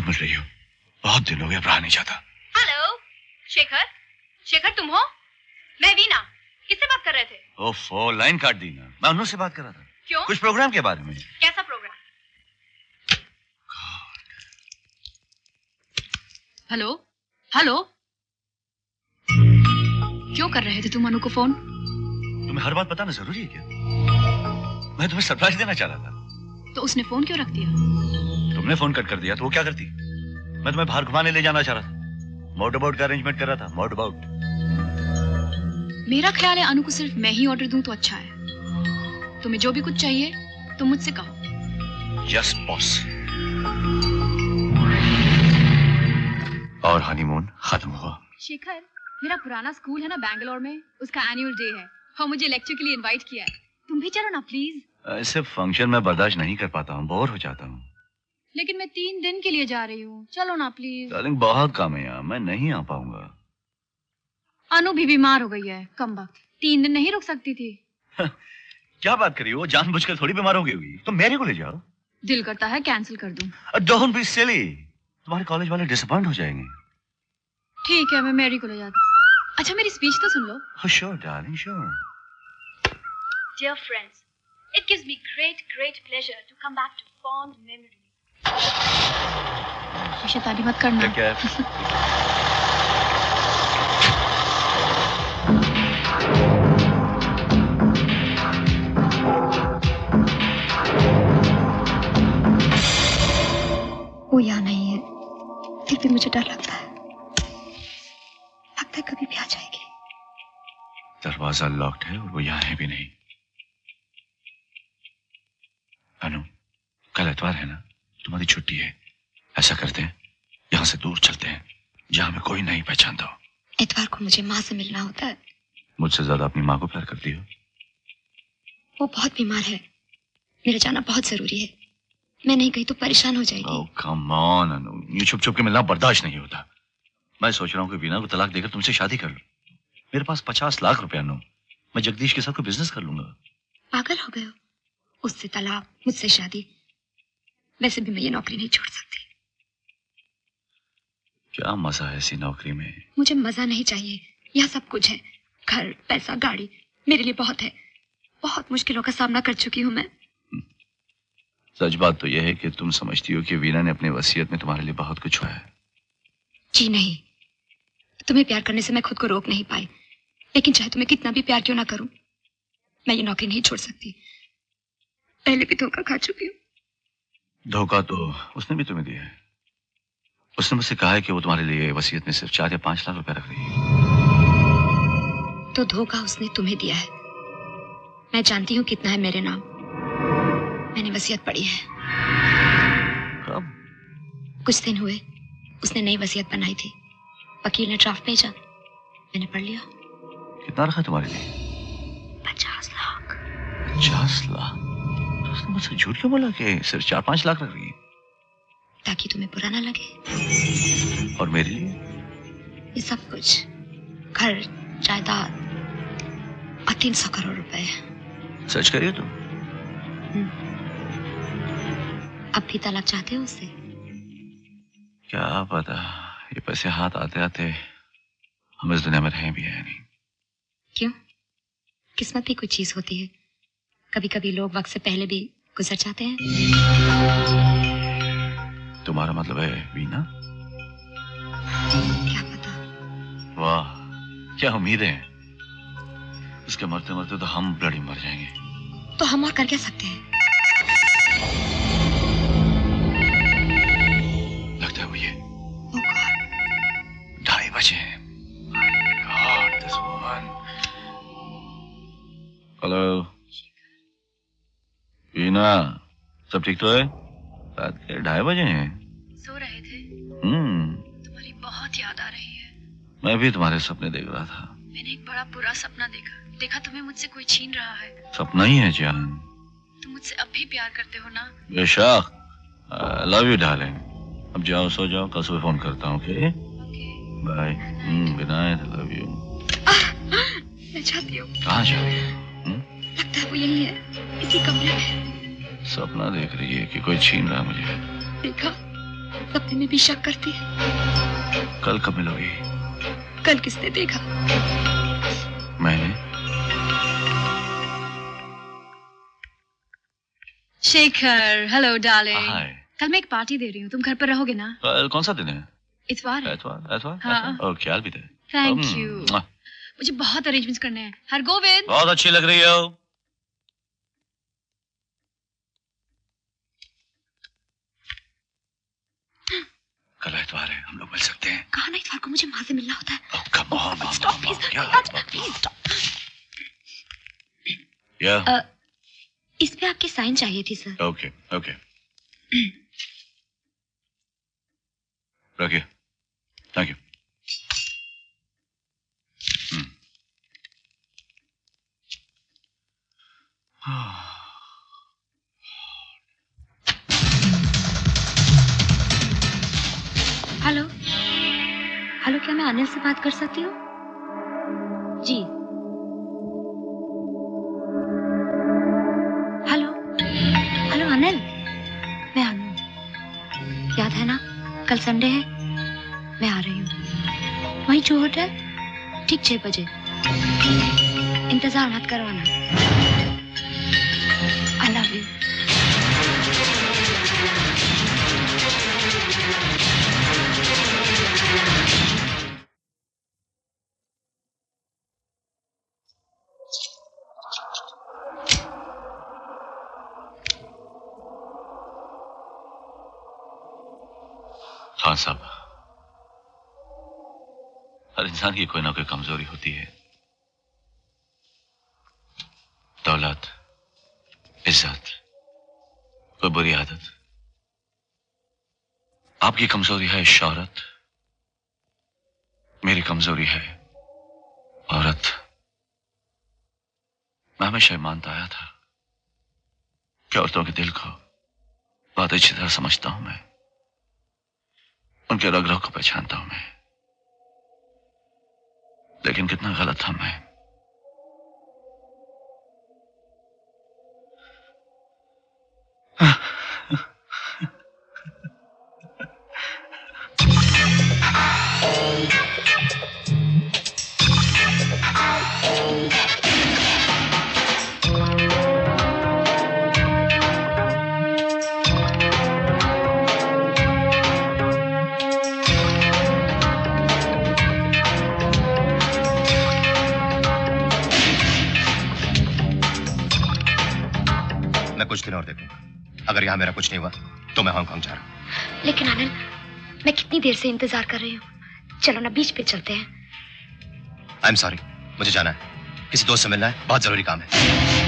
मिल रही हो। बहुत दिन हो गए, अब रहा नहीं जाता। हेलो शेखर, शेखर तुम हो? मैं वीना, किससे बात कर रहे थे? ओफो, लाइन काट दी ना। मैं अनु से बात कर रहा था। क्यों? कुछ प्रोग्राम के बारे में। कैसा प्रोग्राम? हेलो हेलो, क्यों कर रहे थे तुम अनु को फोन? तुम्हें हर बात बताना जरूरी है क्या? मैं तुम्हें सरप्राइज देना चाह रहा था। तो उसने फोन क्यों रख दिया? तुमने फोन कट कर दिया तो वो क्या करती? मैं तुम्हें बाहर घुमाने ले जाना चाह रहा था। मोटर बोट का अरेंजमेंट कर रहा था। Motor boat. मेरा ख्याल है अनु को सिर्फ मैं ही ऑर्डर दूं तो अच्छा है। तुम्हें जो भी कुछ चाहिए तुम मुझसे कहो। Yes boss. और हनीमून खत्म हुआ। शेखर, मेरा पुराना स्कूल है ना बैंगलोर में, उसका एनुअल डे है और मुझे लेक्चर के लिए इनवाइट किया है। तुम भी चलो ना प्लीज। ऐसे फंक्शन में बर्दाश्त नहीं कर पाता हूँ, बोर हो जाता हूँ। लेकिन मैं 3 दिन के लिए जा रही हूँ, चलो ना प्लीज। डार्लिंग बहुत काम है यहाँ, मैं नहीं आ पाऊंगा। अनु भी बीमार हो गई है, कम वक्त 3 दिन नहीं रुक सकती थी। क्या बात करी, वो जानबूझकर थोड़ी बीमार हो गई होगी। तो मेरे को ले जाओ। दिल करता है कैंसिल कर दूं। डोंट बी सिली, तुम्हारे कॉलेज वाले डिसअपॉइंट हो जाएंगे। ठीक है, मैं मैरी को ले जाती हूँ। अच्छा मेरी स्पीच तो सुन लो। Sure darling, sure. Dear friends, it gives me great pleasure to come back to fond memories. शैतानी मत करना। क्या है? वो यहाँ नहीं है, फिर भी मुझे डर लगता है। लगता है कभी भी आ जाएगी। दरवाजा लॉक्ड है और वो यहाँ है भी नहीं। अनु, कल इतवार है ना, तुम्हारी छुट्टी है। ऐसा करते हैं, यहाँ से दूर चलते हैं जहाँ हमें कोई नहीं पहचानता हो। इतवार को मुझे माँ से मिलना होता है। मुझसे ज्यादा अपनी माँ को प्यार करती हो। वो बहुत बीमार है, मेरा जाना बहुत जरूरी है। मैं नहीं गई तो परेशान हो जाएगी। ओह कम ऑन अनु, यूं छुप छुप के मिलना बर्दाश्त नहीं होता। मैं सोच रहा हूँ कि वीना को तलाक देकर तुमसे शादी कर लूं। मेरे पास 50 लाख रुपया अनु, मैं जगदीश के साथ कोई बिजनेस कर लूंगा। पागल हो गए हो? उससे तलाक, मुझसे शादी। वैसे भी मैं ये नौकरी नहीं छोड़ सकती। क्या मजा है ऐसी नौकरी में? मुझे मजा नहीं चाहिए, यहाँ सब कुछ है। घर, पैसा, गाड़ी मेरे लिए बहुत है। बहुत मुश्किलों का सामना कर चुकी हूँ मैं। सच बात तो यह है कि तुम समझती हो कि वीना ने अपनी वसीयत में तुम्हारे लिए बहुत कुछ हुआ है। जी नहीं, तुम्हें प्यार करने से मैं खुद को रोक नहीं पाई। लेकिन चाहे तुम्हें कितना भी प्यार क्यों ना करूं, मैं ये नौकरी नहीं छोड़ सकती। पहले भी धोखा खा चुकी हूँ। धोखा तो उसने भी तुम्हें दिया है। उसने मुझसे कहा है कि वो तुम्हारे लिए वसीयत में सिर्फ 4 या 5 लाख रुपए रख रही है। तो धोखा उसने तुम्हें दिया है। मैं जानती हूँ कितना है मेरे नाम। मैंने वसीयत पढ़ी है। कब? कुछ दिन हुए, उसने नई वसीयत बनाई थी। वकील ने ड्राफ्ट भेजा, मैंने पढ़ लिया। कितना रखा तुम्हारे लिए? 50 लाख। 50 लाख? तो उसने मुझसे झूठ क्यों बोला कि सिर्फ 4-5 लाख रख रही है? ताकि तुम्हें बुरा ना लगे। और मेरे लिए? ये सब कुछ, घर, जायदाद और 300 करोड़ रुपए। सच करिए तुम? अब भी तलाक चाहते हो उससे? क्या पता, ये पैसे हाथ आते आते हम इस दुनिया में रहें भी है नहीं। क्यों? किस्मत भी कोई चीज होती है। कभी कभी लोग वक्त से पहले भी गुजर जाते हैं। तुम्हारा मतलब है वीना? क्या पता। वाह, क्या उम्मीदें हैं। उसके मरते मरते तो हम ब्लडी मर जाएंगे। तो हम और कर क्या सकते हैं? लगता है वो ये। Oh God. 2:30 बजे हैं। God, this woman. Hello Veena, सब ठीक तो है? रात के 2:30 बजे हैं। सो रहे थे? तुम्हारी बहुत याद आ रही है। मैं भी तुम्हारे सपने देख रहा था। मैंने एक बड़ा बुरा सपना देखा तुम्हें मुझसे कोई छीन रहा है। सपना ही है जान। तुम मुझसे अब भी प्यार करते हो ना? बेशक। Love you darling. अब जाओ, सो जाओ, कल सुबह फोन करता हूँ। Okay bye. Good night, love you. मैं चाहती हूँ। कहाँ जा रही है? लगता है वो यही है, इसी कमरे में। सपना देख रही है कि कोई छीन रहा है मुझे। देखा, सपने में भी शक करती है। कल कब मिलोगी? कल किसने देखा? मैंने। Shekhar, hello darling. हाय। कल मैं एक पार्टी दे रही हूँ, तुम घर पर रहोगे ना? कौन सा दिन है? इतवार है। एतवार? हाँ। Okay, I'll be there। Thank you. मुझे बहुत अरेंजमेंट्स करने हैं। हरगोविंद। बहुत अच्छी लग रही हो। कल एतवार है, हम लोग मिल सकते हैं। कहा ना इतवार को मुझे माँ से मिलना होता है। Oh, come on, Mom, Stop, Mom, please. Mom. क्या Please stop. Yeah. इस पे आपकी साइन चाहिए थी सर। Okay, okay. रखिए। Thank you. हेलो, हेलो, क्या मैं अनिल से बात कर सकती हूँ? जी। हेलो, हेलो अनिल, मैं अनु। याद है ना, कल संडे है, मैं आ रही हूँ। वहीं जो होटल, ठीक 6 बजे। इंतजार मत करवाना। I love you. खान साहब, हर इंसान की कोई ना कोई कमजोरी होती है। दौलत, इज्जत, कोई बुरी आदत। आपकी कमजोरी है शौहरत, मेरी कमजोरी है औरत। मैं हमेशा ये मानता आया था कि औरतों के दिल को बहुत अच्छी तरह समझता हूं मैं, उनके रग रग को पहचानता हूं मैं। लेकिन कितना गलत था मैं। कुछ दिन और देखूंगा। अगर यहाँ मेरा कुछ नहीं हुआ तो मैं हांगकांग जा रहा हूँ। लेकिन आनंद, मैं कितनी देर से इंतजार कर रही हूँ। चलो ना बीच पे चलते हैं। आई एम सॉरी, मुझे जाना है। किसी दोस्त से मिलना है, बहुत जरूरी काम है।